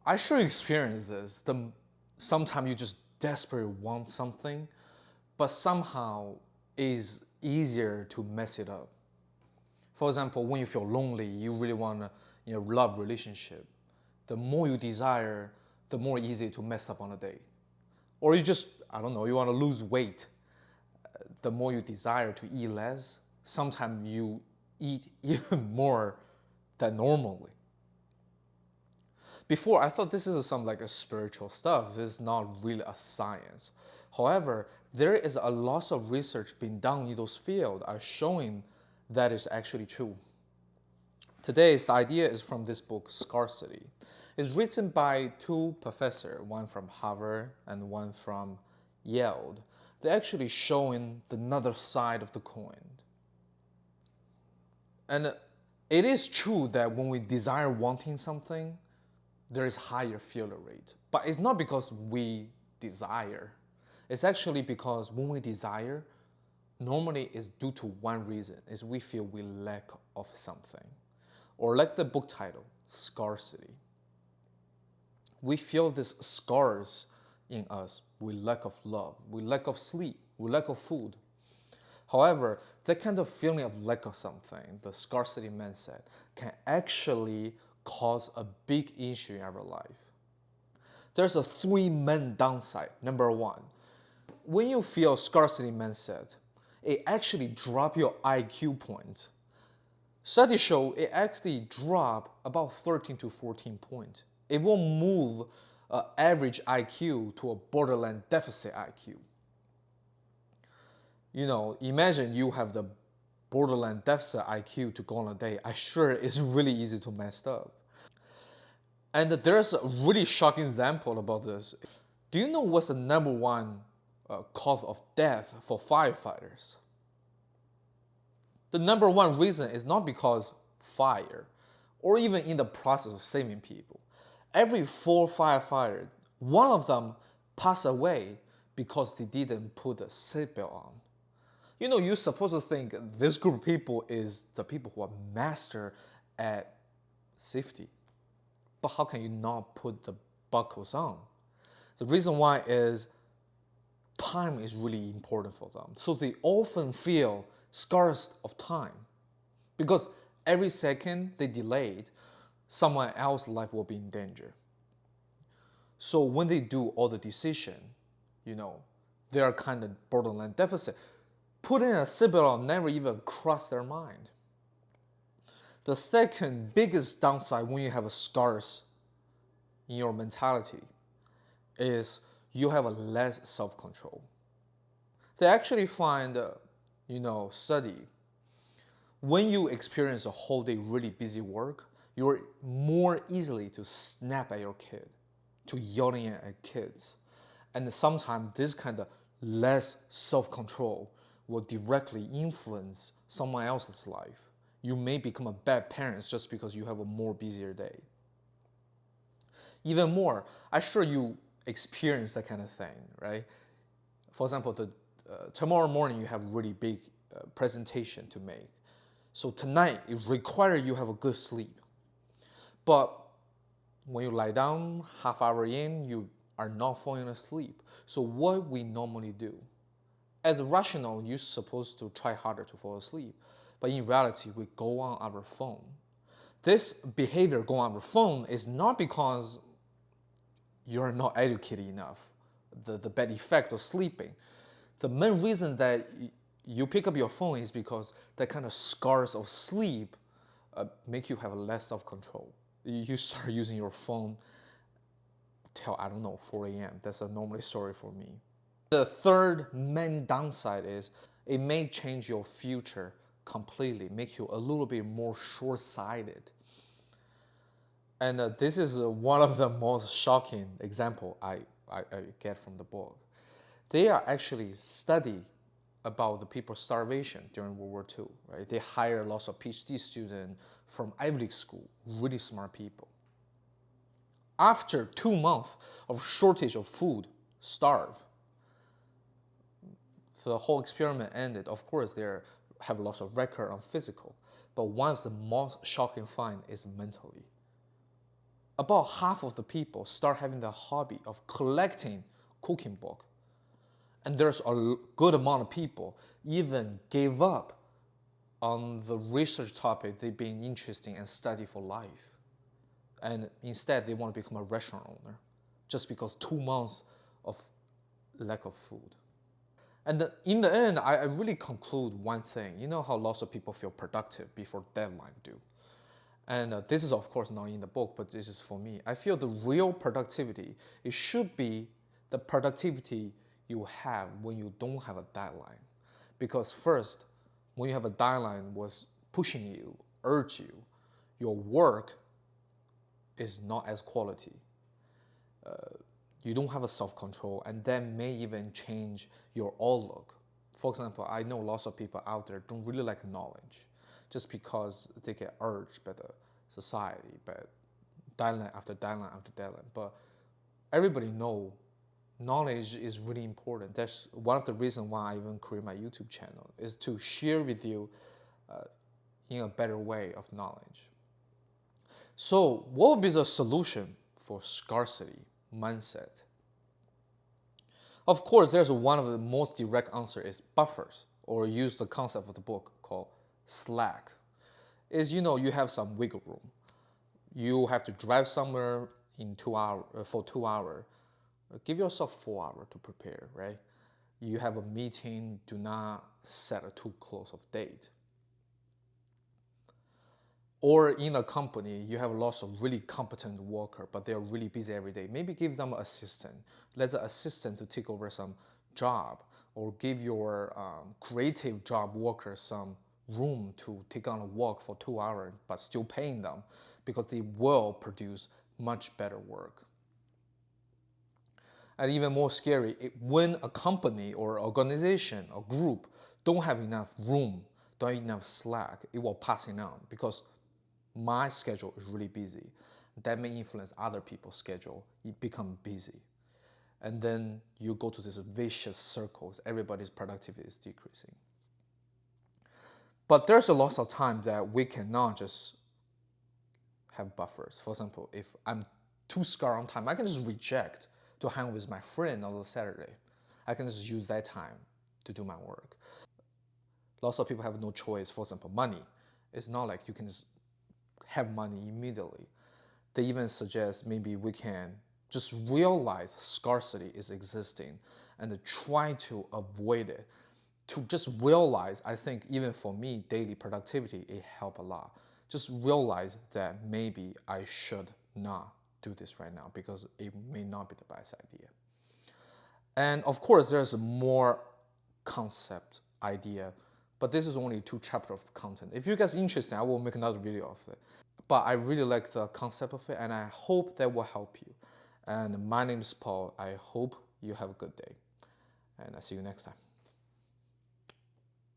I sure experienced this. Sometimes you just desperately want something, but somehow it's easier to mess it up. For example, when you feel lonely, you really want to, love relationship. The more you desire, the more easy to mess up on a date. Or you just, I don't know, you want to lose weight. The more you desire to eat less, sometimes you eat even more than normally. Before, I thought this is some like a spiritual stuff. This is not really a science. However, there is a lot of research being done in those fields are showing that is actually true. Today's idea is from this book, Scarcity. It's written by two professors, one from Harvard and one from Yale. They're actually showing another side of the coin. And it is true that when we desire wanting something, there is higher failure rate. But it's not because we desire. It's actually because when we desire, normally it's due to one reason, is we feel we lack of something. Or like the book title, Scarcity. We feel this scars in us. We lack of love, we lack of sleep, we lack of food. However, that kind of feeling of lack of something, the scarcity mindset, can actually cause a big issue in our life. There's a three main downside. Number one, when you feel scarcity mindset, it actually drop your IQ point. Studies show it actually drop about 13 to 14 points. It will move average IQ to a borderline deficit IQ. Imagine you have the borderline deficit IQ to go on a date. I'm sure it's really easy to mess up. And there's a really shocking example about this. Do you know what's the number one cause of death for firefighters? The number one reason is not because fire, or even in the process of saving people. Every 4 firefighters, one of them passed away because they didn't put a seatbelt on. You're supposed to think this group of people is the people who are master at safety. But how can you not put the buckles on? The reason why is time is really important for them. So they often feel scarce of time. Because every second they delayed, someone else's life will be in danger. So when they do all the decision, they are kind of borderline deficit. Putting a seatbelt on never even crossed their mind. The second biggest downside when you have a scarce in your mentality is you have a less self-control. They actually find, study, when you experience a whole day really busy work, you're more easily to snap at your kid, to yelling at kids. And sometimes this kind of less self-control will directly influence someone else's life. You may become a bad parent just because you have a more busier day. Even more, I'm sure you experience that kind of thing, right? For example, tomorrow morning you have a really big presentation to make. So tonight, it requires you have a good sleep. But when you lie down, half hour in, you are not falling asleep. So what we normally do, as a rational, you're supposed to try harder to fall asleep. But in reality, we go on our phone. This behavior going on our phone is not because you're not educated enough, the bad effect of sleeping. The main reason that you pick up your phone is because that kind of scars of sleep make you have less self-control. You start using your phone till, 4 a.m. That's a normal story for me. The third main downside is it may change your future completely, make you a little bit more short-sighted. And this is one of the most shocking example I get from the book. They are actually study about the people's starvation during World War II. Right? They hire lots of PhD students from Ivy League school, really smart people. After 2 months of shortage of food, starve. So the whole experiment ended. Of course, they have lots of record on physical, but one of the most shocking find is mentally. about half of the people start having the hobby of collecting cooking book. And there's a good amount of people even gave up on the research topic they've been interested in and study for life. And instead, they want to become a restaurant owner just because 2 months of lack of food. And in the end, I really conclude one thing. You know how lots of people feel productive before deadline due. And this is, of course, not in the book, but this is for me. I feel the real productivity, it should be the productivity you have when you don't have a deadline. Because first, when you have a deadline was pushing you, urge you, your work is not as quality. You don't have a self-control, and that may even change your outlook. For example, I know lots of people out there don't really like knowledge just because they get urged by the society, by deadline after deadline after deadline. But everybody know knowledge is really important. That's one of the reasons why I even create my YouTube channel, is to share with you in a better way of knowledge. So what would be the solution for scarcity mindset? Of course, there's one of the most direct answer is buffers, or use the concept of the book called slack. Is you have some wiggle room. You have to drive somewhere in 2 hours for 2 hours. Give yourself 4 hours to prepare, right? You have a meeting, do not set a too close of date. Or in a company, you have lots of really competent worker, but they're really busy every day. Maybe give them an assistant. Let the assistant to take over some job, or give your creative job worker some room to take on a work for 2 hours, but still paying them because they will produce much better work. And even more scary, when a company or organization or group don't have enough room, don't have enough slack, it will pass it on because my schedule is really busy. That may influence other people's schedule. You become busy. And then you go to this vicious circles. Everybody's productivity is decreasing. But there's a lot of time that we cannot just have buffers. For example, if I'm too scarred on time, I can just reject to hang with my friend on the Saturday. I can just use that time to do my work. Lots of people have no choice. For example, money. It's not like you can just have money immediately. They even suggest maybe we can just realize scarcity is existing and try to avoid it. To just realize, I think even for me, daily productivity, it helped a lot. Just realize that maybe I should not do this right now because it may not be the best idea. And of course, there's more concept idea, but this is only 2 chapters of content. If you guys are interested, I will make another video of it. But I really like the concept of it, and I hope that will help you. And my name is Paul. I hope you have a good day, and I'll see you next time.